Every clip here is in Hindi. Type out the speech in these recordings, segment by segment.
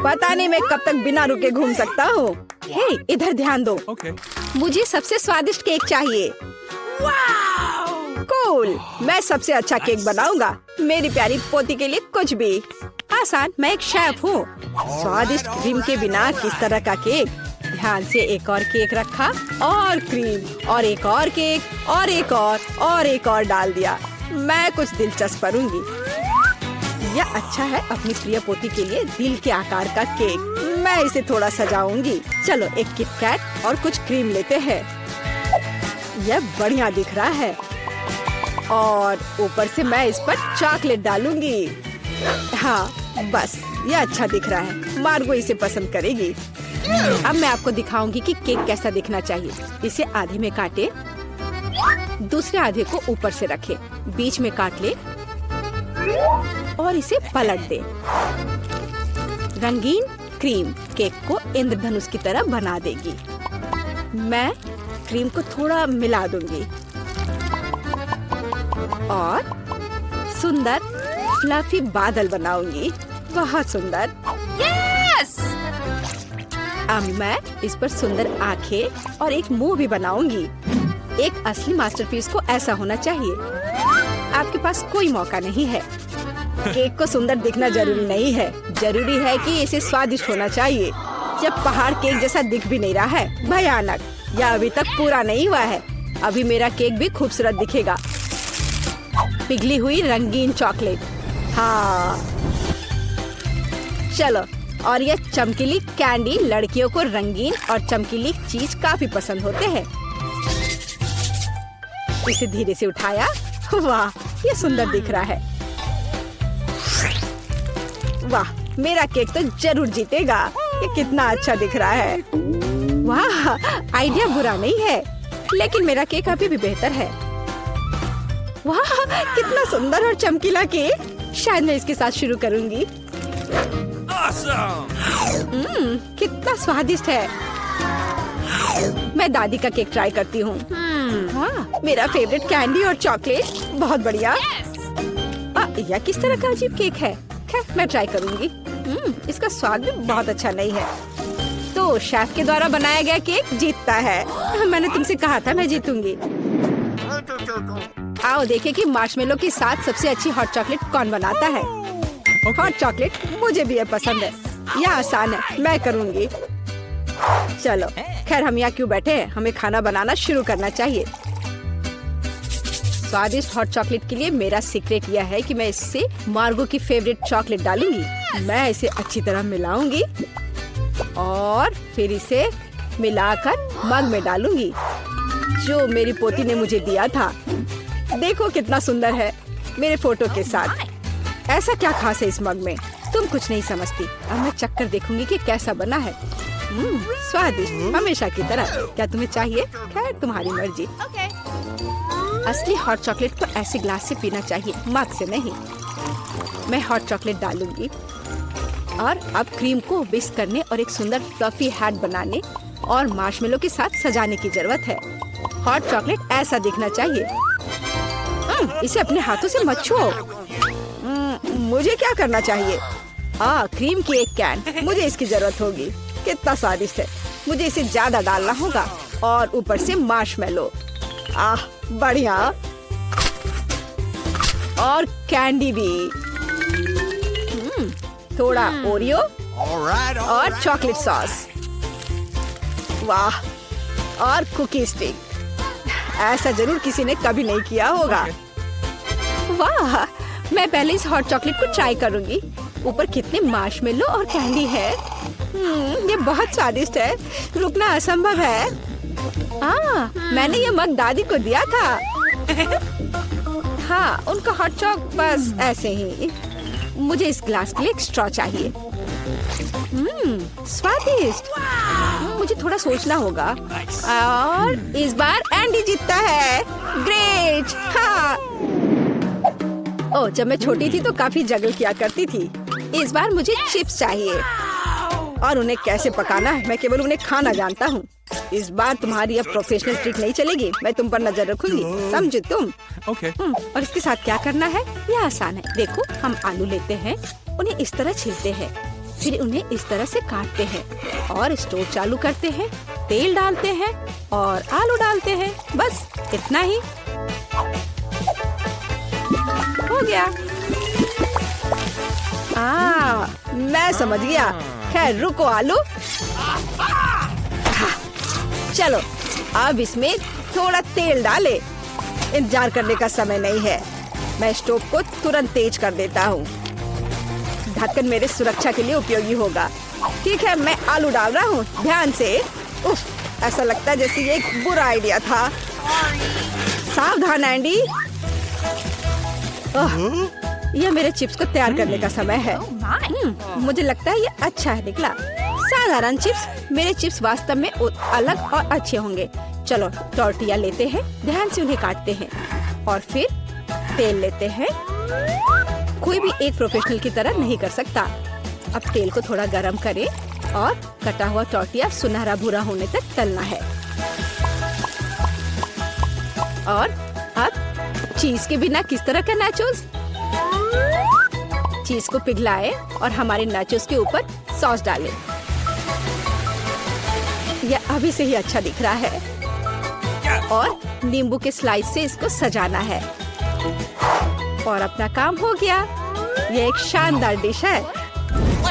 पता नहीं मैं कब तक बिना रुके घूम सकता हूँ। हे, इधर ध्यान दो। मुझे सबसे स्वादिष्ट केक चाहिए। कूल, मैं सबसे अच्छा केक बनाऊंगा। मेरी प्यारी पोती के लिए कुछ भी आसान। मैं एक शेफ हूँ। स्वादिष्ट क्रीम के बिना किस तरह का केक। ध्यान से एक और केक रखा और क्रीम और एक और केक और एक और डाल दिया। मैं कुछ दिलचस्प करूँगी। यह अच्छा है अपनी प्रिय पोती के लिए दिल के आकार का केक। मैं इसे थोड़ा सजाऊंगी। चलो एक किट कैट और कुछ क्रीम लेते हैं। यह बढ़िया दिख रहा है और ऊपर से मैं इस पर चॉकलेट डालूंगी। हाँ बस, यह अच्छा दिख रहा है। मार्गो इसे पसंद करेगी। अब मैं आपको दिखाऊंगी कि केक कैसा दिखना चाहिए। इसे आधे में काटे, दूसरे आधे को ऊपर से रखे, बीच में काट ले और इसे पलट दे। रंगीन क्रीम केक को इंद्रधनुष की तरह बना देगी। मैं क्रीम को थोड़ा मिला दूंगी और सुंदर फ्लफी बादल बनाऊंगी। बहुत सुंदर। यस! अब मैं इस पर सुंदर आंखें और एक मुंह भी बनाऊंगी। एक असली मास्टरपीस को ऐसा होना चाहिए। आपके पास कोई मौका नहीं है। केक को सुंदर दिखना जरूरी नहीं है, जरूरी है कि इसे स्वादिष्ट होना चाहिए। जब पहाड़ केक जैसा दिख भी नहीं रहा है, भयानक, यह अभी तक पूरा नहीं हुआ है। अभी मेरा केक भी खूबसूरत दिखेगा। पिघली हुई रंगीन चॉकलेट। हाँ चलो, और यह चमकीली कैंडी। लड़कियों को रंगीन और चमकीली चीज काफी पसंद होते हैं। इसे धीरे से उठाया। वाह, यह सुंदर दिख रहा है। वाह, मेरा केक तो जरूर जीतेगा। ये कितना अच्छा दिख रहा है। वाह, आइडिया बुरा नहीं है, लेकिन मेरा केक अभी भी बेहतर है। वाह, कितना सुंदर और चमकीला केक। शायद मैं इसके साथ शुरू करूंगी। कितना स्वादिष्ट है। मैं दादी का केक ट्राई करती हूँ। हाँ, मेरा फेवरेट कैंडी और चॉकलेट। बहुत बढ़िया। यह किस तरह का अजीब केक है। खैर, मैं ट्राई करूंगी। इसका स्वाद भी बहुत अच्छा नहीं है। तो शेफ के द्वारा बनाया गया केक जीतता है। मैंने तुमसे कहा था मैं जीतूंगी। आओ देखें कि मार्शमेलो के साथ सबसे अच्छी हॉट चॉकलेट कौन बनाता है। हॉट चॉकलेट मुझे भी पसंद है। यह आसान है, मैं करूंगी। चलो, खैर हम यहाँ क्यों बैठे हैं, हमें खाना बनाना शुरू करना चाहिए। स्वादिष्ट हॉट चॉकलेट के लिए मेरा सीक्रेट यह है कि मैं इससे मार्गो की फेवरेट चॉकलेट डालूंगी। मैं इसे अच्छी तरह मिलाऊंगी और फिर इसे मिलाकर मग में डालूंगी जो मेरी पोती ने मुझे दिया था। देखो कितना सुंदर है, मेरे फोटो के साथ। ऐसा क्या खास है इस मग में, तुम कुछ नहीं समझती। अब मैं चक्कर देखूंगी कि कैसा बना है। स्वादिष्ट, हमेशा की तरह। क्या तुम्हें चाहिए? खैर, तुम्हारी मर्जी। असली हॉट चॉकलेट को ऐसे ग्लास से पीना चाहिए, मग से नहीं। मैं हॉट चॉकलेट डालूंगी और अब क्रीम को विस्क करने और एक सुंदर फ्लफी हैट बनाने और मार्शमेलो के साथ सजाने की जरूरत है। हॉट चॉकलेट ऐसा दिखना चाहिए। इसे अपने हाथों से मत छुओ। मुझे क्या करना चाहिए? क्रीम की एक कैन, मुझे इसकी जरूरत होगी। कितना स्वादिष्ट है। मुझे इसे ज्यादा डालना होगा और ऊपर से मार्शमेलो। बढ़िया। और कैंडी भी। थोड़ा ओरियो और चॉकलेट सॉस। वाह, और कुकी स्टिक। ऐसा जरूर किसी ने कभी नहीं किया होगा। वाह, मैं पहले इस हॉट चॉकलेट को ट्राई करूंगी। ऊपर कितने मार्शमेलो और कैंडी है। ये बहुत स्वादिष्ट है, रुकना असंभव है। मैंने ये मग दादी को दिया था। हाँ, उनका हॉट चॉक बस ऐसे ही। मुझे इस ग्लास के लिए एक स्ट्रॉ चाहिए। स्वादिष्ट। मुझे थोड़ा सोचना होगा। और इस बार एंडी जीतता है। ग्रेट। हाँ। जब मैं छोटी थी तो काफी जगल किया करती थी। इस बार मुझे चिप्स चाहिए और उन्हें कैसे पकाना है मैं केवल उन्हें खाना जानता हूँ। इस बार तुम्हारी यह प्रोफेशनल ट्रिक नहीं चलेगी। मैं तुम पर नजर रखूंगी, समझे तुम? और इसके साथ क्या करना है? यह आसान है। देखो, हम आलू लेते हैं, उन्हें इस तरह छीलते हैं फिर उन्हें इस तरह से काटते हैं और स्टोव चालू करते हैं, तेल डालते हैं और आलू डालते हैं। बस इतना ही हो गया। मैं समझ गया। खैर रुको आलू। चलो अब इसमें थोड़ा तेल डाले। इंतजार करने का समय नहीं है। मैं स्टोव को तुरंत तेज कर देता हूँ। ढक्कन मेरे सुरक्षा के लिए उपयोगी होगा। ठीक है, मैं आलू डाल रहा हूँ। ध्यान से। उफ, ऐसा लगता है जैसे ये एक बुरा आइडिया था। सावधान एंडी। यह मेरे चिप्स को तैयार करने का समय है। मुझे लगता है ये अच्छा है निकला। साधारण चिप्स। मेरे चिप्स वास्तव में अलग और अच्छे होंगे। चलो टॉर्टिया लेते हैं, ध्यान से उन्हें काटते हैं और फिर तेल लेते हैं। कोई भी एक प्रोफेशनल की तरह नहीं कर सकता। अब तेल को थोड़ा गरम करें और कटा हुआ टॉर्टिया सुनहरा भूरा होने तक तलना है। और अब चीज के बिना किस तरह का नाचोस? चीज को पिघलाएं और हमारे नाचोस के ऊपर सॉस डालें। यह अभी से ही अच्छा दिख रहा है। और नींबू के स्लाइस से इसको सजाना है। और अपना काम हो गया। यह एक शानदार डिश है।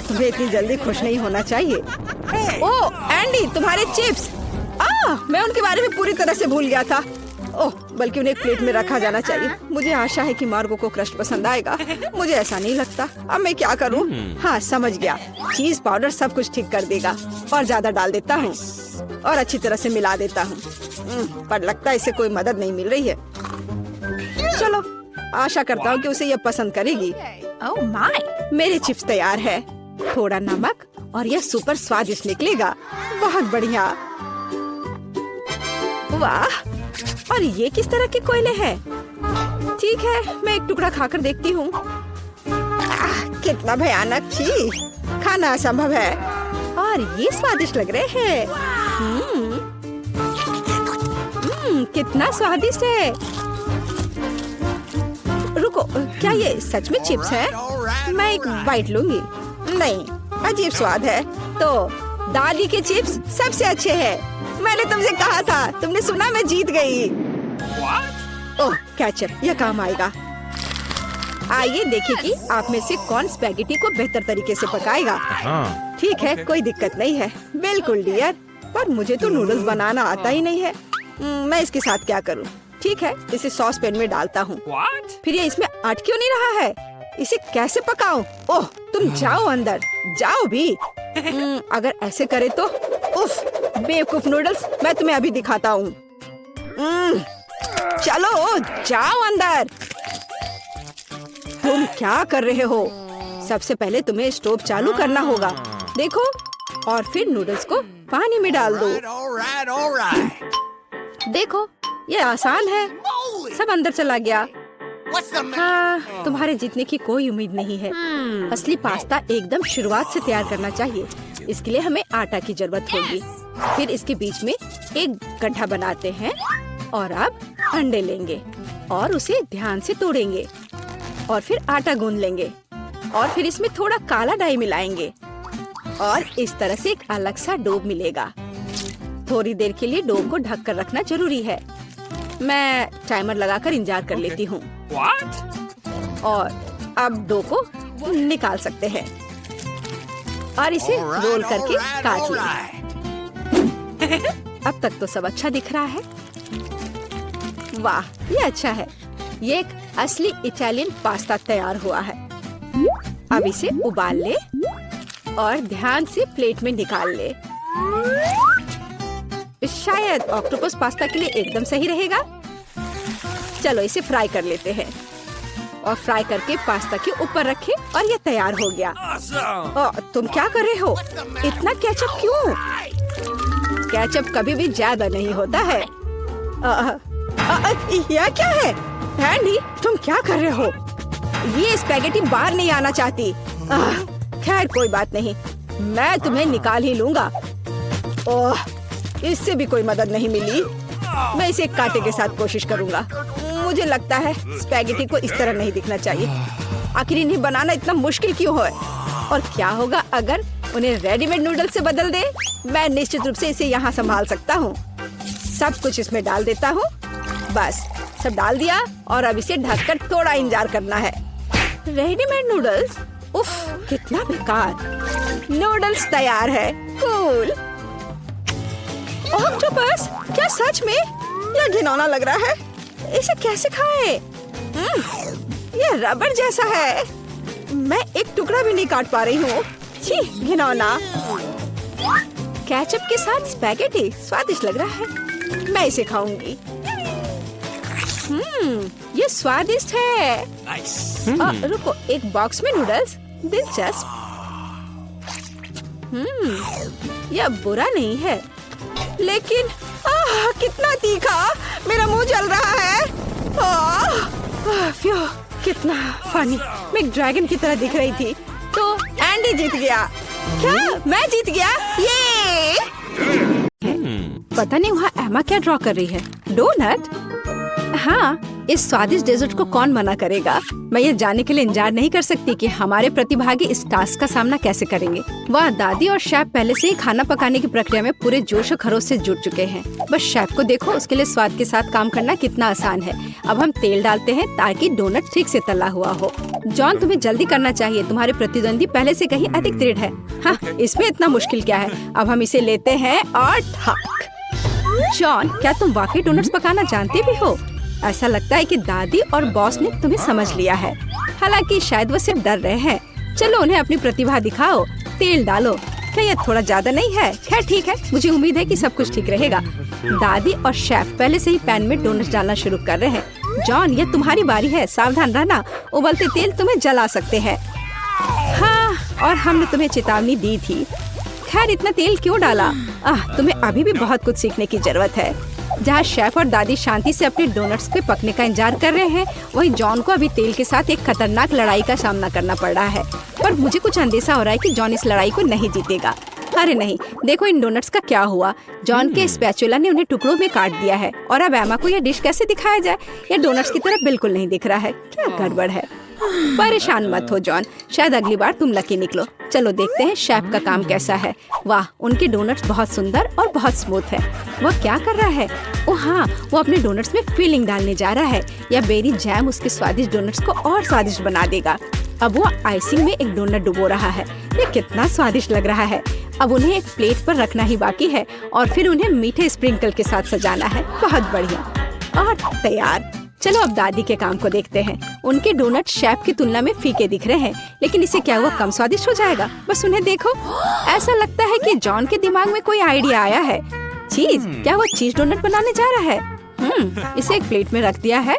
तुम्हें इतनी जल्दी खुश नहीं होना चाहिए। ओह एंडी, तुम्हारे चिप्स। मैं उनके बारे में पूरी तरह से भूल गया था। ओह, बल्कि उन्हें एक प्लेट में रखा जाना चाहिए। मुझे आशा है कि मार्गो को क्रस्ट पसंद आएगा। मुझे ऐसा नहीं लगता। अब मैं क्या करूं? हाँ समझ गया। चीज पाउडर सब कुछ ठीक कर देगा। और ज्यादा डाल देता हूँ और अच्छी तरह से मिला देता हूँ। पर लगता है इसे कोई मदद नहीं मिल रही है। चलो आशा करता हूँ कि उसे यह पसंद करेगी। ओह माय, मेरे चिप्स तैयार है। थोड़ा नमक और यह सुपर स्वादिष्ट निकलेगा। बहुत बढ़िया। वाह, और ये किस तरह के कोयले हैं? ठीक है, मैं एक टुकड़ा खाकर देखती हूँ। कितना भयानक। छी, खाना असंभव है। और ये स्वादिष्ट लग रहे हैं। कितना स्वादिष्ट है। रुको, क्या ये सच में चिप्स है? मैं एक बाइट लूंगी। नहीं, अजीब स्वाद है। तो दादी के चिप्स सबसे अच्छे हैं। मैंने तुमसे कहा था। तुमने सुना? मैं जीत गई। ओह केचप, यह काम आएगा। आइए देखें कि आप में से कौन स्पैगेटी को बेहतर तरीके से पकाएगा। ठीक है, कोई दिक्कत नहीं है। बिल्कुल डियर, पर मुझे तो नूडल्स बनाना आता ही नहीं है। मैं इसके साथ क्या करूं? ठीक है, इसे सॉस पैन में डालता हूँ। फिर ये इसमें अट क्यों नहीं रहा है? इसे कैसे पकाऊं? ओह, तुम जाओ अंदर, जाओ भी। अगर ऐसे करे तो। उफ, बेवकूफ नूडल्स, मैं तुम्हें अभी दिखाता हूँ। चलो जाओ अंदर। तुम क्या कर रहे हो? सबसे पहले तुम्हें स्टोव चालू करना होगा। देखो, और फिर नूडल्स को पानी में डाल दो। देखो, ये आसान है। सब अंदर चला गया। हाँ, तुम्हारे जीतने की कोई उम्मीद नहीं है। असली पास्ता एकदम शुरुआत से तैयार करना चाहिए। इसके लिए हमें आटा की जरूरत होगी। फिर इसके बीच में एक गड्ढा बनाते हैं और अब अंडे लेंगे और उसे ध्यान से तोड़ेंगे और फिर आटा गूंद लेंगे और फिर इसमें थोड़ा काला डाई मिलाएंगे और इस तरह से एक अलग सा डो मिलेगा। थोड़ी देर के लिए डो को ढक कर रखना जरूरी है। मैं टाइमर लगाकर इंतजार कर लेती हूँ। और अब डो को निकाल सकते हैं और इसे रोल करके काट लें। अब तक तो सब अच्छा दिख रहा है। वाह, ये अच्छा है। ये एक असली इटालियन पास्ता तैयार हुआ है। अब इसे उबाल ले और ध्यान से प्लेट में निकाल ले। शायद ऑक्टोपस पास्ता के लिए एकदम सही रहेगा। चलो इसे फ्राई कर लेते हैं और फ्राई करके पास्ता के ऊपर रखें और ये तैयार हो गया। तुम क्या कर रहे हो? इतना केचप क्यों? केचप कभी भी ज्यादा नहीं होता है। यह क्या है? एंडी, तुम क्या कर रहे हो? ये स्पैगेटी बाहर नहीं आना चाहती। खैर कोई बात नहीं, मैं तुम्हें निकाल ही लूंगा। ओह, इससे भी कोई मदद नहीं मिली। मैं इसे कांटे के साथ कोशिश करूंगा। मुझे लगता है स्पैगेटी को इस तरह नहीं दिखना चाहिए। आखिर इन्हें बनाना इतना मुश्किल क्यों है? और क्या होगा अगर उन्हें रेडीमेड नूडल्स से बदल दे? मैं निश्चित रूप से इसे यहाँ संभाल सकता हूँ। सब कुछ इसमें डाल देता हूँ। बस सब डाल दिया और अब इसे ढककर थोड़ा इंतजार करना है। Readymade noodles? उफ, कितना बेकार। नूडल्स तैयार है। कूल। ऑक्टोपस, क्या सच में? यह घिनौना लग रहा है। इसे कैसे खाएं? यह रबड़ जैसा है। मैं एक टुकड़ा भी नहीं काट पा रही हूँ। छी, घिनौना। केचप के साथ स्पैगेटी स्वादिष्ट लग रहा है। मैं इसे खाऊंगी। ये स्वादिष्ट है। रुको, एक बॉक्स में नूडल्स, दिलचस्प। यह बुरा नहीं है, लेकिन कितना तीखा। मेरा मुंह जल रहा है। फ्यू, कितना फनी। मैं एक ड्रैगन की तरह दिख रही थी। तो एंडी जीत गया। क्या मैं जीत गया? ये पता नहीं वहाँ एमा क्या ड्रॉ कर रही है। डोनट? हाँ, इस स्वादिष्ट डेजर्ट को कौन मना करेगा। मैं ये जानने के लिए इंतजार नहीं कर सकती कि हमारे प्रतिभागी इस टास्क का सामना कैसे करेंगे। वह दादी और शेफ पहले से ही खाना पकाने की प्रक्रिया में पूरे जोश और खरोश से जुट चुके हैं। बस शेफ को देखो, उसके लिए स्वाद के साथ काम करना कितना आसान है। अब हम तेल डालते हैं ताकि डोनट ठीक से तला हुआ हो। जॉन, तुम्हें जल्दी करना चाहिए। तुम्हारे प्रतिद्वंदी पहले से कहीं अधिक दृढ़ है। हाँ, इसमें इतना मुश्किल क्या है। अब हम इसे लेते हैं और ठक। जॉन, क्या तुम वाकई डोनट्स पकाना जानते भी हो? ऐसा लगता है कि दादी और बॉस ने तुम्हें समझ लिया है। हालांकि शायद वो सिर्फ डर रहे हैं। चलो उन्हें अपनी प्रतिभा दिखाओ। तेल डालो। क्या यह थोड़ा ज्यादा नहीं है? खैर ठीक है, मुझे उम्मीद है कि सब कुछ ठीक रहेगा। दादी और शेफ पहले से ही पैन में डोनट्स डालना शुरू कर रहे हैं। जॉन, यह तुम्हारी बारी है। सावधान रहना, उबलते तेल तुम्हें जला सकते हैं। हाँ, और हमने तुम्हें चेतावनी दी थी। खैर इतना तेल क्यों डाला? तुम्हें अभी भी बहुत कुछ सीखने की जरूरत है। जहाँ शेफ और दादी शांति से अपने डोनट्स के पकने का इंतजार कर रहे हैं, वहीं जॉन को अभी तेल के साथ एक खतरनाक लड़ाई का सामना करना पड़ रहा है। पर मुझे कुछ अंदेशा हो रहा है कि जॉन इस लड़ाई को नहीं जीतेगा। अरे नहीं, देखो इन डोनट्स का क्या हुआ। जॉन के स्पैचुला ने उन्हें टुकड़ों में काट दिया है। और अब एमा को यह डिश कैसे दिखाया जाए? यह डोनट्स की तरह बिल्कुल नहीं दिख रहा है। क्या गड़बड़ है? परेशान मत हो जॉन, शायद अगली बार तुम लकी निकलो। चलो देखते हैं शेफ का काम कैसा है। वाह, उनके डोनट्स बहुत सुंदर और बहुत स्मूथ है। वह क्या कर रहा है? ओह हाँ, वो अपने डोनट्स में फिलिंग डालने जा रहा है। यह बेरी जैम उसके स्वादिष्ट डोनट्स को और स्वादिष्ट बना देगा। अब वो आइसिंग में एक डोनट डुबो रहा है। ये कितना स्वादिष्ट लग रहा है। अब उन्हें एक प्लेट पर रखना ही बाकी है और फिर उन्हें मीठे स्प्रिंकल के साथ सजाना है। बहुत बढ़िया। और तैयार। चलो अब दादी के काम को देखते हैं। उनके डोनट शेफ की तुलना में फीके दिख रहे हैं, लेकिन इससे क्या हुआ कम स्वादिष्ट हो जाएगा? बस उन्हें देखो। ऐसा लगता है कि जॉन के दिमाग में कोई आइडिया आया है। चीज, क्या वो चीज डोनट बनाने जा रहा है? इसे एक प्लेट में रख दिया है।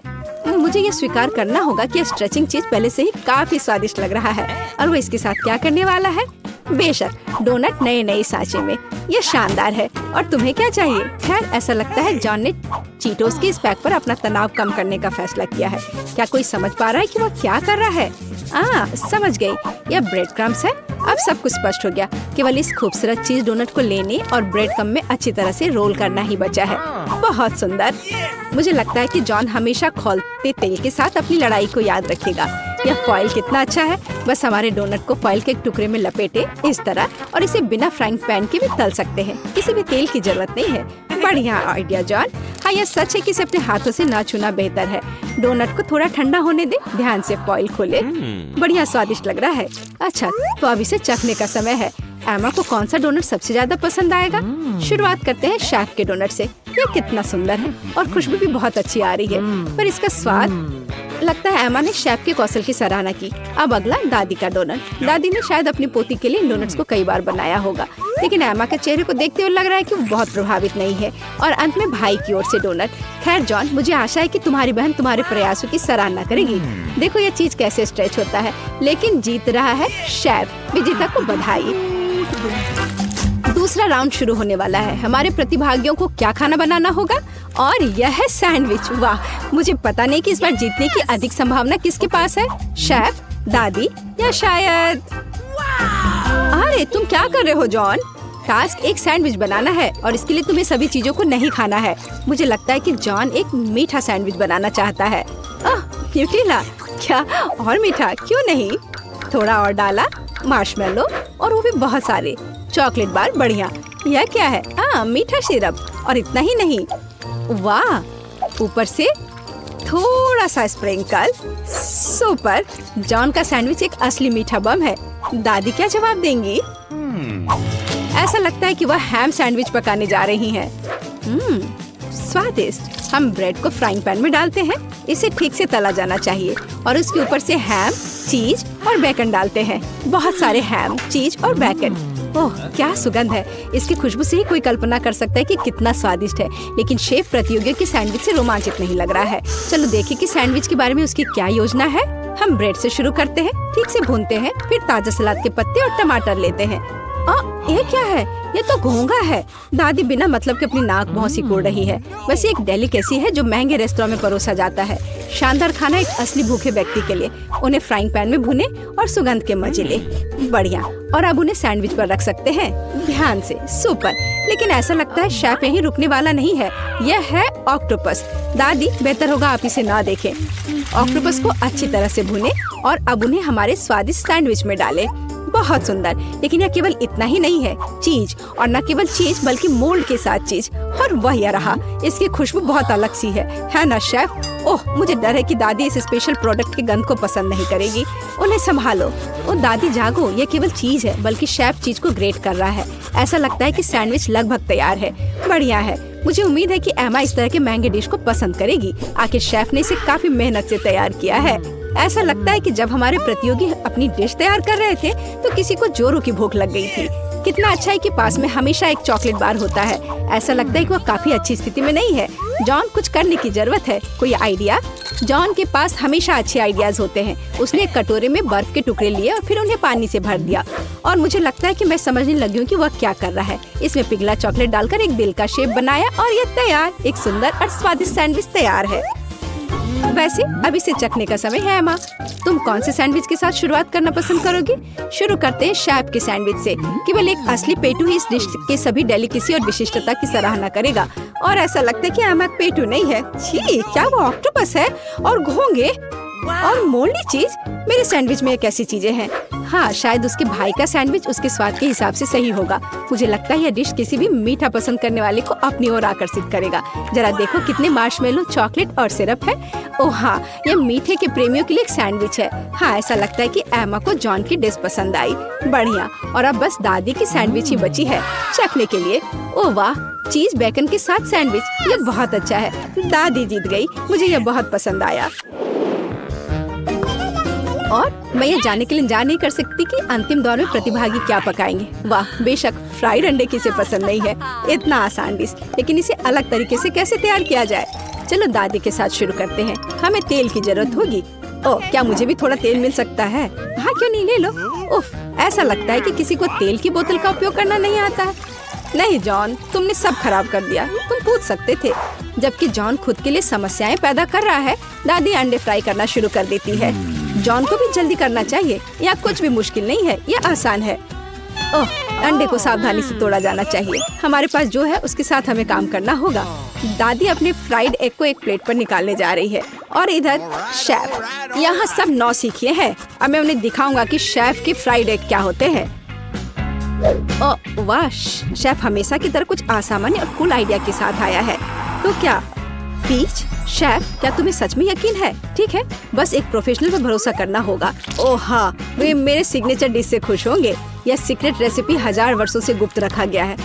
मुझे ये स्वीकार करना होगा कि स्ट्रेचिंग चीज पहले से ही काफी स्वादिष्ट लग रहा है। और वो इसके साथ क्या करने वाला है? बेशक डोनट नए नए सांचे में। ये शानदार है। और तुम्हें क्या चाहिए? खैर ऐसा लगता है जॉन ने चीटोस के इस पैक पर अपना तनाव कम करने का फैसला किया है। क्या कोई समझ पा रहा है कि वो क्या कर रहा है? समझ गई, यह ब्रेड क्रम्स है। अब सब कुछ स्पष्ट हो गया। केवल इस खूबसूरत चीज डोनट को लेने और ब्रेड क्रम्ब में अच्छी तरह से रोल करना ही बचा है। बहुत सुंदर। मुझे लगता है कि जॉन हमेशा खौलते तेल के साथ अपनी लड़ाई को याद रखेगा। यह फॉइल कितना अच्छा है। बस हमारे डोनट को फॉइल के एक टुकड़े में लपेटे इस तरह, और इसे बिना फ्राइंग पैन के भी तल सकते हैं। किसी भी तेल की जरूरत नहीं है। बढ़िया आइडिया जॉन। हाँ, यह सच है कि इसे अपने हाथों से ना छूना बेहतर है। डोनट को थोड़ा ठंडा होने दे। ध्यान से फॉइल खोले। बढ़िया स्वादिष्ट लग रहा है। अच्छा, तो अब इसे चखने का समय है। एमा को कौन सा डोनट सबसे ज्यादा पसंद आएगा? शुरुआत करते हैं शेफ के डोनट से। ये कितना सुंदर है और खुशबू भी बहुत अच्छी आ रही है, पर इसका स्वाद, लगता है एमा ने शेफ के कौशल की सराहना की। अब अगला दादी का डोनट। दादी ने शायद अपनी पोती के लिए इन डोनट्स को कई बार बनाया होगा, लेकिन एमा के चेहरे को देखते हुए लग रहा है कि वो बहुत प्रभावित नहीं है। और अंत में भाई की ओर से डोनट। खैर जॉन, मुझे आशा है कि तुम्हारी बहन तुम्हारे प्रयासों की सराहना करेगी। देखो ये चीज कैसे स्ट्रेच होता है, लेकिन जीत रहा है शेफ। विजेता को बधाई। दूसरा राउंड शुरू होने वाला है। हमारे प्रतिभागियों को क्या खाना बनाना होगा? और यह है सैंडविच। वाह, मुझे पता नहीं कि इस बार जीतने की अधिक संभावना किसके पास है, शेफ, दादी या शायद। अरे तुम क्या कर रहे हो जॉन? टास्क एक सैंडविच बनाना है और इसके लिए तुम्हें सभी चीजों को नहीं खाना है। मुझे लगता है कि जॉन एक मीठा सैंडविच बनाना चाहता है। न्यूटेला, क्या और मीठा? क्यों नहीं? थोड़ा और डाला मार्शमेलो और वो भी बहुत सारे चॉकलेट बार। बढ़िया। यह क्या है? मीठा सिरप। और इतना ही नहीं, वाह, ऊपर से थोड़ा सा स्प्रिंकल। सुपर। जॉन का सैंडविच एक असली मीठा बम है। दादी क्या जवाब देंगी? ऐसा लगता है कि वह हैम सैंडविच पकाने जा रही हैं। स्वादिष्ट। हम ब्रेड को फ्राइंग पैन में डालते हैं। इसे ठीक से तला जाना चाहिए और उसके ऊपर से हैम, चीज और बेकन डालते हैं। बहुत सारे हैम, चीज और बेकन। ओह, क्या सुगंध है। इसकी खुशबू से ही कोई कल्पना कर सकता है कि कितना स्वादिष्ट है। लेकिन शेफ प्रतियोगियों के सैंडविच से रोमांचित नहीं लग रहा है। चलो देखें कि सैंडविच के बारे में उसकी क्या योजना है। हम ब्रेड से शुरू करते हैं, ठीक से भूनते हैं, फिर ताजा सलाद के पत्ते और टमाटर लेते हैं। ये क्या है? ये तो घोंघा है। दादी बिना मतलब के अपनी नाक बहुत सिकोड़ रही है। बस एक डेलिकेसी है जो महंगे रेस्तरां में परोसा जाता है। शानदार खाना एक असली भूखे व्यक्ति के लिए। उन्हें फ्राइंग पैन में भुने और सुगंध के मजे ले। बढ़िया। और अब उन्हें सैंडविच पर रख सकते हैं ध्यान से। सुपर। लेकिन ऐसा लगता है शेफ यहीं रुकने वाला नहीं है। यह है ऑक्टोपस। दादी, बेहतर होगा आप इसे ना देखें। ऑक्टोपस को अच्छी तरह से भुने और अब उन्हें हमारे स्वादिष्ट सैंडविच में डालें। बहुत सुंदर। लेकिन यह केवल इतना ही नहीं है। चीज, और न केवल चीज बल्कि मोल्ड के साथ चीज। और वह यह रहा। इसकी खुशबू बहुत अलग सी है ना शेफ? ओह, मुझे डर है कि दादी इस स्पेशल प्रोडक्ट के गंध को पसंद नहीं करेगी। उन्हें संभालो। ओ दादी जागो, ये केवल चीज है बल्कि शेफ चीज को ग्रेट कर रहा है। ऐसा लगता है कि सैंडविच लगभग तैयार है। बढ़िया है। मुझे उम्मीद है कि एमा इस तरह के महंगे डिश को पसंद करेगी। आखिर शेफ ने इसे काफी मेहनत से तैयार किया है। ऐसा लगता है कि जब हमारे प्रतियोगी अपनी डिश तैयार कर रहे थे तो किसी को जोरों की भूख लग गई थी। कितना अच्छा है कि पास में हमेशा एक चॉकलेट बार होता है। ऐसा लगता है कि वह काफी अच्छी स्थिति में नहीं है। जॉन, कुछ करने की जरूरत है। कोई आइडिया? जॉन के पास हमेशा अच्छे आइडियाज होते हैं। उसने एक कटोरे में बर्फ के टुकड़े लिए और फिर उन्हें पानी से भर दिया। और मुझे लगता है कि मैं समझने लगी हूँ कि वह क्या कर रहा है। इसमें पिघला चॉकलेट डालकर एक दिल का शेप बनाया और यह तैयार। एक सुंदर और स्वादिष्ट सैंडविच तैयार है। वैसे अब इसे चखने का समय है। एमा, तुम कौन से सैंडविच के साथ शुरुआत करना पसंद करोगी? शुरू करते हैं शेफ के सैंडविच से। केवल एक असली पेटू ही इस डिश के सभी डेलिकेसी और विशिष्टता की सराहना करेगा। और ऐसा लगता है कि एमा पेटू नहीं है। छी, क्या वो ऑक्टोपस है? और घोंघे और मोल्डी चीज। मेरे सैंडविच में कैसी चीजें हैं? हाँ, शायद उसके भाई का सैंडविच उसके स्वाद के हिसाब से सही होगा। मुझे लगता है यह डिश किसी भी मीठा पसंद करने वाले को अपनी ओर आकर्षित करेगा। जरा देखो कितने मार्शमेलो, चॉकलेट और सिरप है। ओह हाँ, यह मीठे के प्रेमियों के लिए एक सैंडविच है। हाँ, ऐसा लगता है कि एमा को जॉन की डिश पसंद आई। बढ़िया। और अब बस दादी की सैंडविच ही बची है चखने के लिए। ओह वाह, चीज बेकन के साथ सैंडविच, यह बहुत अच्छा है। दादी जीत गई। मुझे यह बहुत पसंद आया। और मैं ये जानने के लिए इंतजार नहीं कर सकती कि अंतिम दौर में प्रतिभागी क्या पकाएंगे। वाह, बेशक फ्राइड अंडे किसे पसंद नहीं है। इतना आसान डिश, लेकिन इसे अलग तरीके से कैसे तैयार किया जाए? चलो दादी के साथ शुरू करते हैं। हमें तेल की जरूरत होगी। ओह, क्या मुझे भी थोड़ा तेल मिल सकता है? हाँ, क्यों नहीं, ले लो। उफ, ऐसा लगता है कि किसी को तेल की बोतल का उपयोग करना नहीं आता है। नहीं जॉन, तुमने सब खराब कर दिया। तुम पूछ सकते थे। जबकि जॉन खुद के लिए समस्याएं पैदा कर रहा है, दादी अंडे फ्राई करना शुरू कर देती है। जॉन को भी जल्दी करना चाहिए। यह कुछ भी मुश्किल नहीं है, यह आसान है। ओह, अंडे को सावधानी से तोड़ा जाना चाहिए। हमारे पास जो है उसके साथ हमें काम करना होगा। दादी अपने फ्राइड एग को एक प्लेट पर निकालने जा रही है और इधर शेफ यहाँ सब नौसिखिए हैं। अब मैं उन्हें दिखाऊंगा कि शेफ के फ्राइड एग क्या होते हैं। ओह वाह, शेफ हमेशा की तरह कुछ असामान्य और कूल आइडिया के साथ आया है। तो क्या पीच? शेफ, क्या तुम्हें सच में यकीन है? ठीक है, बस एक प्रोफेशनल पर भरोसा करना होगा। ओह हाँ, वे मेरे सिग्नेचर डिश से खुश होंगे। यह सीक्रेट रेसिपी 1000 वर्षों से गुप्त रखा गया है।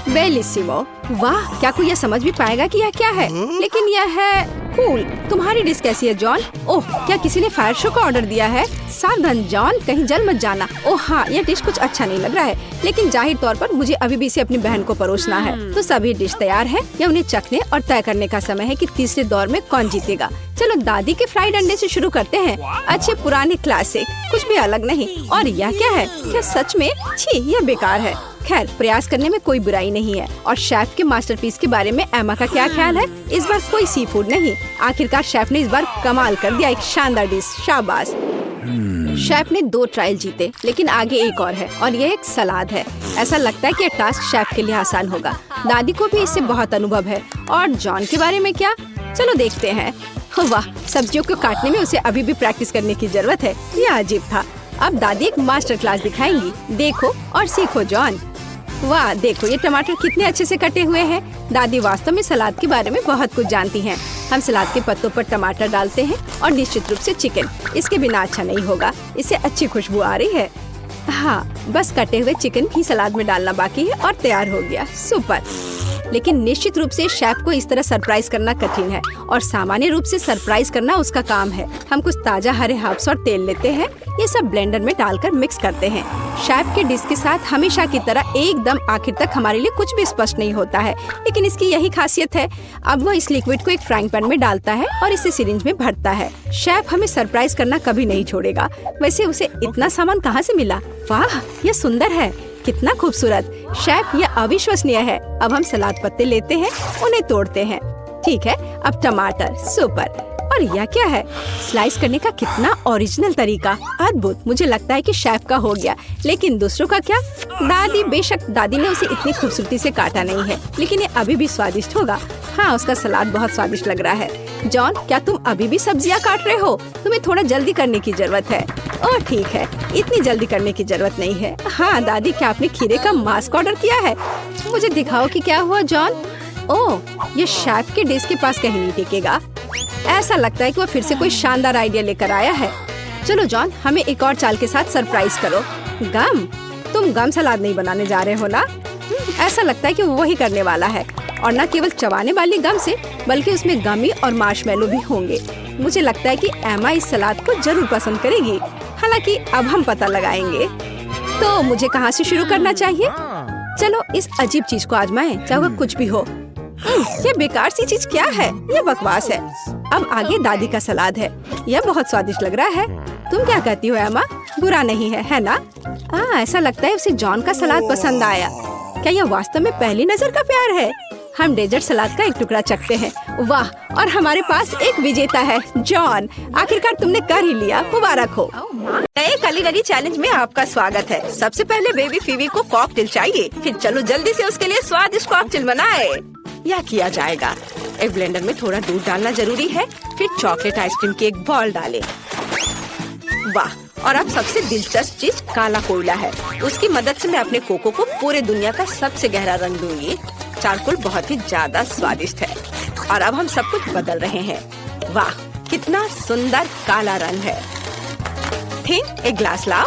बेलिसिमो। वाह, क्या कोई यह समझ भी पाएगा कि यह क्या है? लेकिन यह है कूल। तुम्हारी डिश कैसी है जॉन? ओह, क्या किसी ने फायर शो का ऑर्डर दिया है? सावधान जॉन, कहीं जल मत जाना। ओह हाँ, यह डिश कुछ अच्छा नहीं लग रहा है, लेकिन जाहिर तौर पर मुझे अभी भी इसे अपनी बहन को परोसना है। तो सभी डिश तैयार है। यह उन्हें चखने और तय करने का समय है कि तीसरे दौर में कौन जीतेगा। चलो दादी के फ्राइड अंडे से शुरू करते हैं। अच्छे पुराने क्लासिक, कुछ भी अलग नहीं। और यह क्या है? क्या सच में? छी, यह बेकार है। खैर, प्रयास करने में कोई बुराई नहीं है। और शेफ के मास्टरपीस के बारे में एमा का क्या ख्याल है? इस बार कोई सी फूड नहीं। आखिरकार शेफ ने इस बार कमाल कर दिया, एक शानदार डिश। शाबाश। शेफ ने 2 ट्रायल जीते, लेकिन आगे एक और है और यह एक सलाद है। ऐसा लगता है कि यह टास्क शेफ के लिए आसान होगा। दादी को भी इससे बहुत अनुभव है। और जॉन के बारे में क्या? चलो देखते हैं। वाह, सब्जियों को काटने में उसे अभी भी प्रैक्टिस करने की जरूरत है। यह अजीब था। अब दादी एक मास्टर क्लास दिखाएंगी। देखो और सीखो जॉन। वाह, देखो ये टमाटर कितने अच्छे से कटे हुए हैं। दादी वास्तव में सलाद के बारे में बहुत कुछ जानती हैं। हम सलाद के पत्तों पर टमाटर डालते हैं और निश्चित रूप से चिकन। इसके बिना अच्छा नहीं होगा। इससे अच्छी खुशबू आ रही है। हाँ, बस कटे हुए चिकन ही सलाद में डालना बाकी है और तैयार हो गया। सुपर। लेकिन निश्चित रूप से शेफ को इस तरह सरप्राइज करना कठिन है और सामान्य रूप से सरप्राइज करना उसका काम है। हम कुछ ताजा हरे हर्ब्स और तेल लेते हैं। ये सब ब्लेंडर में डालकर मिक्स करते हैं। शेफ के डिश के साथ हमेशा की तरह एकदम आखिर तक हमारे लिए कुछ भी स्पष्ट नहीं होता है, लेकिन इसकी यही खासियत है। अब वो इस लिक्विड को एक फ्राइंग पैन में डालता है और इसे सिरिंज में भरता है। शेफ हमें सरप्राइज करना कभी नहीं छोड़ेगा। वैसे उसे इतना सामान कहाँ से मिला? वाह, ये सुंदर है, कितना खूबसूरत। शेफ, ये अविश्वसनीय है। अब हम सलाद पत्ते लेते हैं, उन्हें तोड़ते हैं। ठीक है, अब टमाटर। सुपर। और यह क्या है? स्लाइस करने का कितना ओरिजिनल तरीका। अद्भुत। मुझे लगता है कि शेफ का हो गया, लेकिन दूसरों का क्या? दादी, बेशक दादी ने उसे इतनी खूबसूरती से काटा नहीं है, लेकिन ये अभी भी स्वादिष्ट होगा। हाँ, उसका सलाद बहुत स्वादिष्ट लग रहा है। जॉन, क्या तुम अभी भी सब्जियाँ काट रहे हो? तुम्हें थोड़ा जल्दी करने की जरूरत है। ओह ठीक है, इतनी जल्दी करने की जरूरत नहीं है। हाँ दादी, क्या आपने खीरे का मास्क ऑर्डर किया है? मुझे दिखाओ कि क्या हुआ जॉन। ओह, ये शेफ के डिश के पास कहीं नहीं टिकेगा। ऐसा लगता है कि वो फिर से कोई शानदार आइडिया लेकर आया है। चलो जॉन, हमें एक और चाल के साथ सरप्राइज करो। गम? तुम गम सलाद नहीं बनाने जा रहे हो ना? ऐसा लगता है कि वो वही करने वाला है, और न केवल चबाने वाली गम से, बल्कि उसमें गमी और मार्शमेलो भी होंगे। मुझे लगता है कि एमा इस सलाद को जरूर पसंद करेगी। हालांकि अब हम पता लगाएंगे। तो मुझे कहाँ से शुरू करना चाहिए? चलो इस अजीब चीज को आजमाएं, चाहे वो कुछ भी हो। ये बेकार सी चीज क्या है? ये बकवास है। अब आगे दादी का सलाद है। यह बहुत स्वादिष्ट लग रहा है। तुम क्या कहती हो एमा? बुरा नहीं है ना? ऐसा लगता है उसे जॉन का सलाद पसंद आया। क्या यह वास्तव में पहली नजर का प्यार है? हम डेजर्ट सलाद का एक टुकड़ा चखते हैं। वाह, और हमारे पास एक विजेता है। जॉन, आखिरकार तुमने कर ही लिया। मुबारक हो। नए कुलिनरी चैलेंज में आपका स्वागत है। सबसे पहले बेबी फीवी को कॉकटेल चाहिए। फिर चलो जल्दी से उसके लिए स्वादिष्ट कॉकटेल बनाए। यह किया जाएगा। एक ब्लेंडर में थोड़ा दूध डालना जरूरी है। फिर चॉकलेट आइसक्रीम की एक बॉल डालें। वाह, और अब सबसे दिलचस्प चीज काला कोयला है। उसकी मदद से मैं अपने कोको को पूरे दुनिया का सबसे गहरा रंग दूंगी। चारकोल बहुत ही ज्यादा स्वादिष्ट है। और अब हम सब कुछ बदल रहे हैं। वाह, कितना सुंदर काला रंग है। ठीक, एक ग्लास लाओ।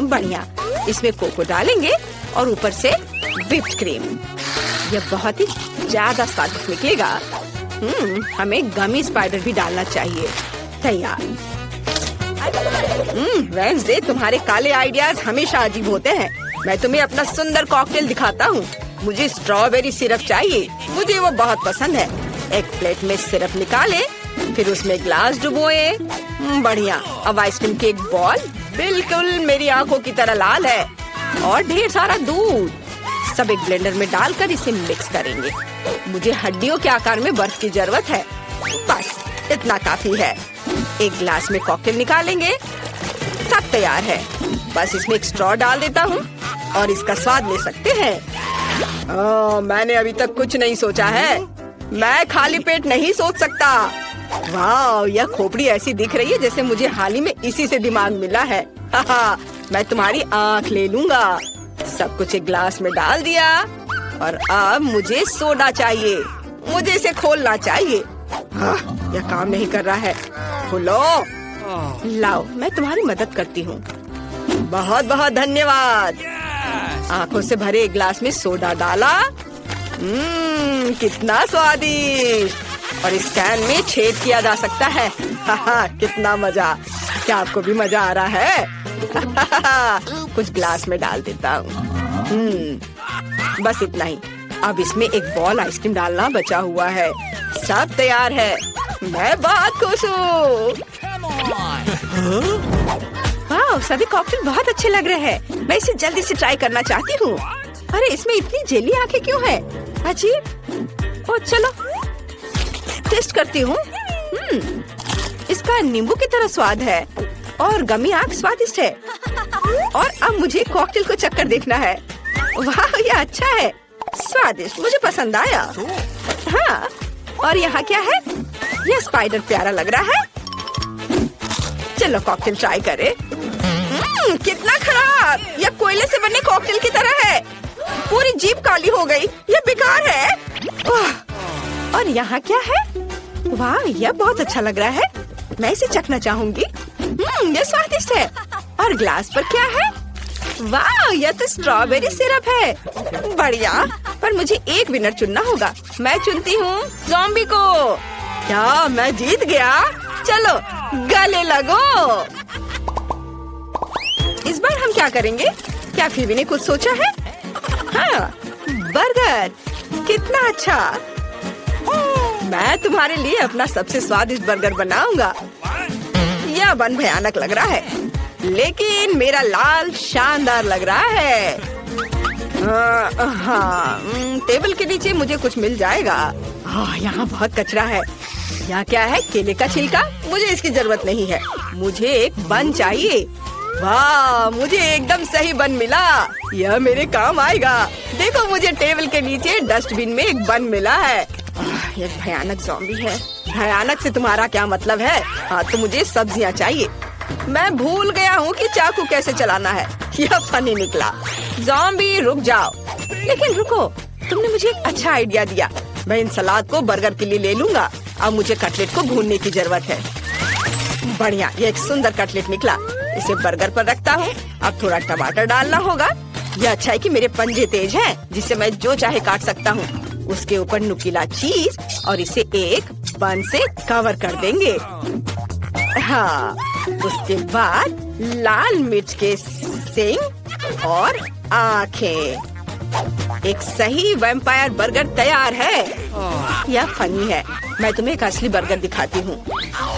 बढ़िया, इसमें कोको डालेंगे और ऊपर से व्हिप्ड क्रीम। यह बहुत ही ज्यादा स्वादिष्ट निकलेगा। हमें गमी स्पाइडर भी डालना चाहिए। तैयार। वेडनेसडे, तुम्हारे काले आइडियाज हमेशा अजीब होते हैं। मैं तुम्हें अपना सुंदर कॉकटेल दिखाता हूँ। मुझे स्ट्रॉबेरी सिरप चाहिए। मुझे वो बहुत पसंद है। एक प्लेट में सिरप निकाले, फिर उसमें ग्लास डुबोए। बढ़िया। अब आइसक्रीम की एक बॉल बिल्कुल मेरी आंखों की तरह लाल है। और ढेर सारा दूध। सब एक ब्लेंडर में डालकर इसे मिक्स करेंगे। मुझे हड्डियों के आकार में बर्फ की जरूरत है। बस इतना काफी है। एक ग्लास में कॉकटेल निकालेंगे। सब तैयार है। बस इसमें एक स्ट्रॉ डाल देता हूँ और इसका स्वाद ले सकते हैं। मैंने अभी तक कुछ नहीं सोचा है। मैं खाली पेट नहीं सोच सकता। वाह, यह खोपड़ी ऐसी दिख रही है जैसे मुझे हाल ही में इसी से दिमाग मिला है। मैं तुम्हारी आँख ले लूंगा। सब कुछ एक ग्लास में डाल दिया और अब मुझे सोडा चाहिए। मुझे इसे खोलना चाहिए। यह काम नहीं कर रहा है। खोलो। लाओ, मैं तुम्हारी मदद करती हूँ। बहुत बहुत धन्यवाद। आंखों से भरे एक ग्लास में सोडा डाला। कितना स्वादिष्ट। और इस कैन में छेद किया जा सकता है। कितना मजा। क्या आपको भी मजा आ रहा है? कुछ ग्लास में डाल देता हूँ। बस इतना ही। अब इसमें एक बॉल आइसक्रीम डालना बचा हुआ है। सब तैयार है। मैं बहुत खुश हूँ। वाह, सभी कॉकटेल बहुत अच्छे लग रहे हैं। मैं इसे जल्दी से ट्राई करना चाहती हूँ। अरे, इसमें इतनी जेली आंखें क्यों है? अजीब। ओ चलो टेस्ट करती हूँ। इसका नींबू की तरह स्वाद है और गमी आंख स्वादिष्ट है। और अब मुझे कॉकटेल को चक्कर देखना है। वाह, यह अच्छा है। स्वादिष्ट, मुझे पसंद आया। हाँ, और यहाँ क्या है? यह स्पाइडर प्यारा लग रहा है। चलो कॉकटेल ट्राई करें। कितना खराब! यह कोयले से बने कॉकटेल की तरह है। पूरी जीभ काली हो गई। यह बेकार है। और यहाँ क्या है? वाह, यह बहुत अच्छा लग रहा है। मैं इसे चखना चाहूंगी। यह स्वादिष्ट है। और ग्लास पर क्या है? वाह, यह तो स्ट्रॉबेरी सिरप है। बढ़िया, पर मुझे एक विनर चुनना होगा। मैं चुनती हूँ ज़ॉम्बी को। क्या मैं जीत गया? चलो गले लगो। इस बार हम क्या करेंगे? क्या फीवी ने कुछ सोचा है? हाँ, बर्गर। कितना अच्छा। मैं तुम्हारे लिए अपना सबसे स्वादिष्ट बर्गर बनाऊंगा। यह बन भयानक लग रहा है, लेकिन मेरा लाल शानदार लग रहा है। हाँ, टेबल के नीचे मुझे कुछ मिल जाएगा। यहाँ बहुत कचरा है। यहाँ क्या है? केले का छिलका। मुझे इसकी जरूरत नहीं है। मुझे एक बन चाहिए। वाह, मुझे एकदम सही बन मिला। यह मेरे काम आएगा। देखो, मुझे टेबल के नीचे डस्टबिन में एक बन मिला है। यह भयानक ज़ॉम्बी है। भयानक से तुम्हारा क्या मतलब है? हाँ, तो मुझे सब्जियाँ चाहिए। मैं भूल गया हूँ कि चाकू कैसे चलाना है। यह फनी निकला। ज़ॉम्बी रुक जाओ। लेकिन रुको, तुमने मुझे एक अच्छा आइडिया दिया। मैं इन सलाद को बर्गर के लिए ले लूंगा। अब मुझे कटलेट को भूनने की जरूरत है। बढ़िया, ये एक सुंदर कटलेट निकला। इसे बर्गर पर रखता हूँ। अब थोड़ा टमाटर डालना होगा। यह अच्छा है कि मेरे पंजे तेज हैं, जिससे मैं जो चाहे काट सकता हूँ। उसके ऊपर नुकीला चीज और इसे एक बन से कवर कर देंगे। हाँ, उसके बाद लाल मिर्च के सींग और आँखें। एक सही वैम्पायर बर्गर तैयार है। यह फनी है। मैं तुम्हें एक असली बर्गर दिखाती हूँ।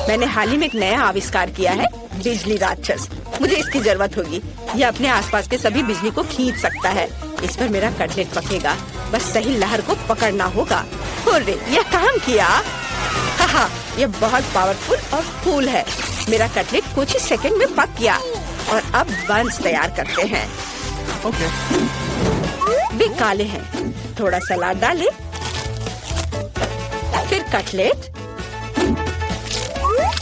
मैंने हाल ही में एक नया आविष्कार किया है, बिजली राक्षस। मुझे इसकी जरूरत होगी। यह अपने आसपास के सभी बिजली को खींच सकता है। इस पर मेरा कटलेट पकेगा। बस सही लहर को पकड़ना होगा। हुर्रे, यह काम किया। हाँ, यह बहुत पावरफुल और कूल है। मेरा कटलेट कुछ ही सेकंड में पक गया। और अब बंस तैयार करते हैं। भी काले हैं। थोड़ा सलाद डालें, फिर कटलेट,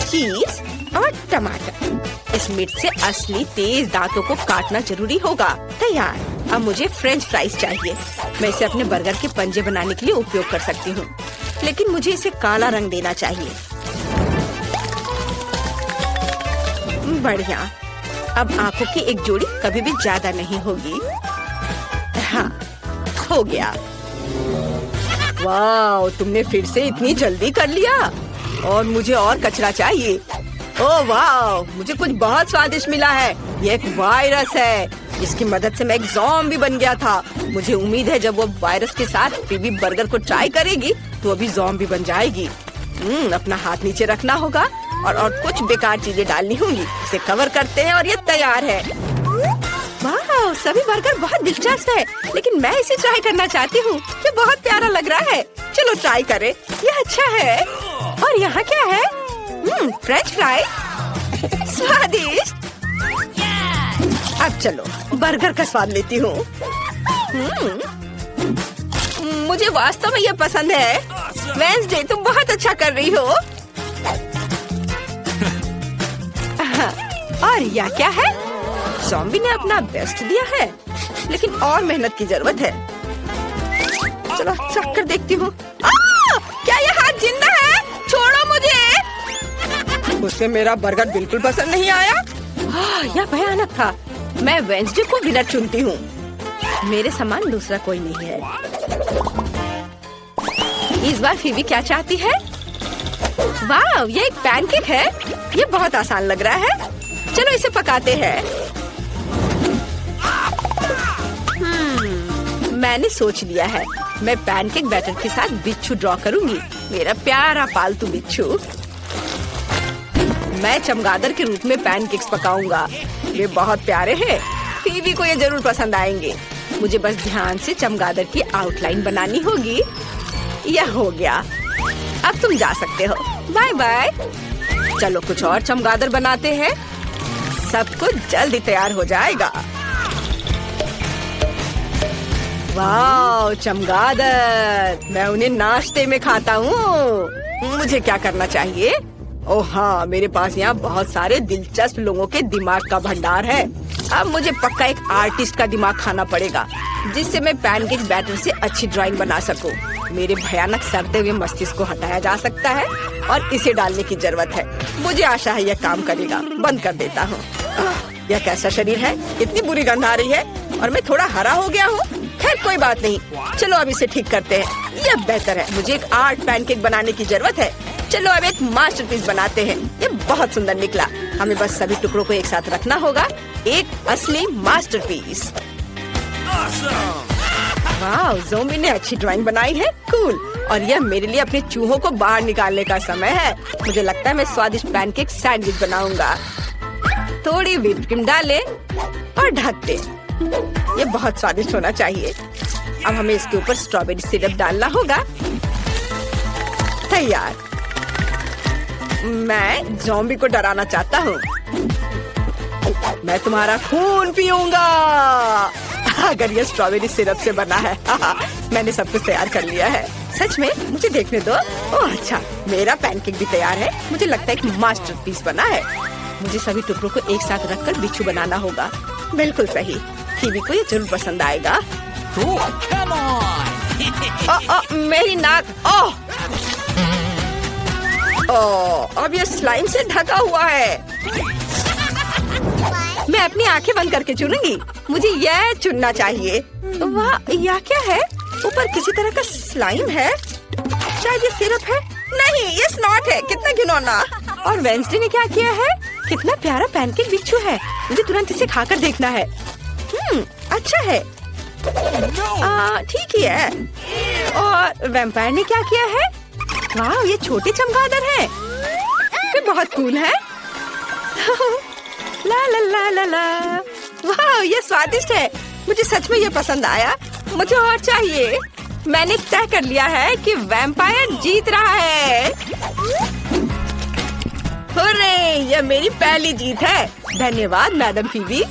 चीज और टमाटर। इस मिर्च से असली तेज दांतों को काटना जरूरी होगा। तैयार। अब मुझे फ्रेंच फ्राइज चाहिए। मैं इसे अपने बर्गर के पंजे बनाने के लिए उपयोग कर सकती हूँ, लेकिन मुझे इसे काला रंग देना चाहिए। बढ़िया। अब आंखों की एक जोड़ी कभी भी ज्यादा नहीं होगी। हाँ, हो गया। वाह, तुमने फिर से इतनी जल्दी कर लिया। और मुझे और कचरा चाहिए। ओह वाह, मुझे कुछ बहुत स्वादिष्ट मिला है। ये एक वायरस है, जिसकी मदद से मैं एक ज़ॉम्बी बन गया था। मुझे उम्मीद है जब वो वायरस के साथ फीबी बर्गर को ट्राई करेगी तो अभी ज़ॉम्बी बन जाएगी। अपना हाथ नीचे रखना होगा और कुछ बेकार चीजें डालनी होंगी। इसे कवर करते हैं और ये तैयार है। वाह, सभी बर्गर बहुत दिलचस्प है, लेकिन मैं इसे ट्राई करना चाहती हूँ। ये बहुत प्यारा लग रहा है। चलो ट्राई करें। यह अच्छा है। और यहाँ क्या है? French fry. स्वादिष्ट। अब चलो बर्गर का स्वाद लेती हूँ। मुझे वास्तव में यह पसंद है। वेंसडे, तुम बहुत अच्छा कर रही हो। और यह क्या है? ज़ॉम्बी ने अपना बेस्ट दिया है, लेकिन और मेहनत की जरूरत है। चलो चख कर देखती हूँ। क्या यह हाथ जिंदा है? छोड़ो मुझे। उसे मेरा बर्गर बिल्कुल पसंद नहीं आया। यह भयानक था। मैं वेंसडे को विनर चुनती हूँ। मेरे समान दूसरा कोई नहीं है। इस बार फीवी क्या चाहती है? वाह, ये एक पैनकेक है। ये बहुत आसान लग रहा है। चलो इसे पकाते हैं। मैंने सोच लिया है। मैं पैनकेक बैटर के साथ बिच्छू ड्रॉ करूंगी। मेरा प्यारा पालतू बिच्छू। मैं चमगादड़ के रूप में पैनकेक्स पकाऊंगा। ये बहुत प्यारे हैं। फीवी को ये जरूर पसंद आएंगे। मुझे बस ध्यान से चमगादड़ की आउटलाइन बनानी होगी। यह हो गया। अब तुम जा सकते हो। Bye bye. चलो कुछ और चमगादड़ बनाते हैं। सब कुछ जल्दी तैयार हो जाएगा। वाह, चमगादड़। मैं उन्हें नाश्ते में खाता हूँ। मुझे क्या करना चाहिए? ओह हाँ, मेरे पास यहाँ बहुत सारे दिलचस्प लोगों के दिमाग का भंडार है। अब मुझे पक्का एक आर्टिस्ट का दिमाग खाना पड़ेगा, जिससे मैं पैनकेक बैटर से अच्छी ड्राइंग बना सकूं। मेरे भयानक सड़ते हुए मस्तिष्क को हटाया जा सकता है और इसे डालने की जरूरत है। मुझे आशा है यह काम करेगा। बंद कर देता हूँ। यह कैसा शरीर है, इतनी बुरी गंध आ रही है और मैं थोड़ा हरा हो गया हूँ। खैर कोई बात नहीं, चलो अब इसे ठीक करते हैं। यह बेहतर है। मुझे एक आर्ट पैनकेक बनाने की जरूरत है। चलो अब एक मास्टरपीस बनाते हैं। ये बहुत सुंदर निकला। हमें बस सभी टुकड़ों को एक साथ रखना होगा। एक असली मास्टरपीस। वाह, ज़ोंबी ने अच्छी ड्राइंग बनाई है। कूल। और यह मेरे लिए अपने चूहों को बाहर निकालने का समय है। मुझे लगता है मैं स्वादिष्ट पैनकेक सैंडविच बनाऊंगा। थोड़ी व्हिप क्रीम डालें और ढक दें। ये बहुत स्वादिष्ट होना चाहिए। अब हमें इसके ऊपर स्ट्रॉबेरी सिरप डालना होगा। तैयार। मैं ज़ॉम्बी को डराना चाहता हूँ। मैं तुम्हारा खून पीऊंगा अगर ये स्ट्रॉबेरी सिरप से बना है। मैंने सब कुछ तैयार कर लिया है। सच में? मुझे देखने दो। ओह अच्छा, मेरा पैनकेक भी तैयार है। मुझे लगता है एक मास्टरपीस बना है। मुझे सभी टुकड़ों को एक साथ रखकर बिच्छू बनाना होगा। बिल्कुल सही। कीवी को ये जरूर पसंद आएगा। मेरी नाक। ओह, अब ये स्लाइम से ढका हुआ है। मैं अपनी आंखें बंद करके चुनूंगी। मुझे यह चुनना चाहिए। वाह, यह क्या है? ऊपर किसी तरह का स्लाइम है। शायद ये सिरप है। नहीं, ये स्नॉट है। कितना घिनौना। और वेंसडे ने क्या किया है? कितना प्यारा पैनकेक बिच्छू है। मुझे तुरंत इसे खाकर देखना है। अच्छा है। ठीक ही है। और वैम्पायर ने क्या किया है? वाह, ये छोटे चमगादड़ है। ये बहुत कूल है। ला ला ला ला ला। वाह, ये स्वादिष्ट है। मुझे सच में ये पसंद आया। मुझे और चाहिए। मैंने तय कर लिया है कि वैम्पायर जीत रहा है। हुर्रे, ये मेरी पहली जीत है। धन्यवाद मैडम फीबी।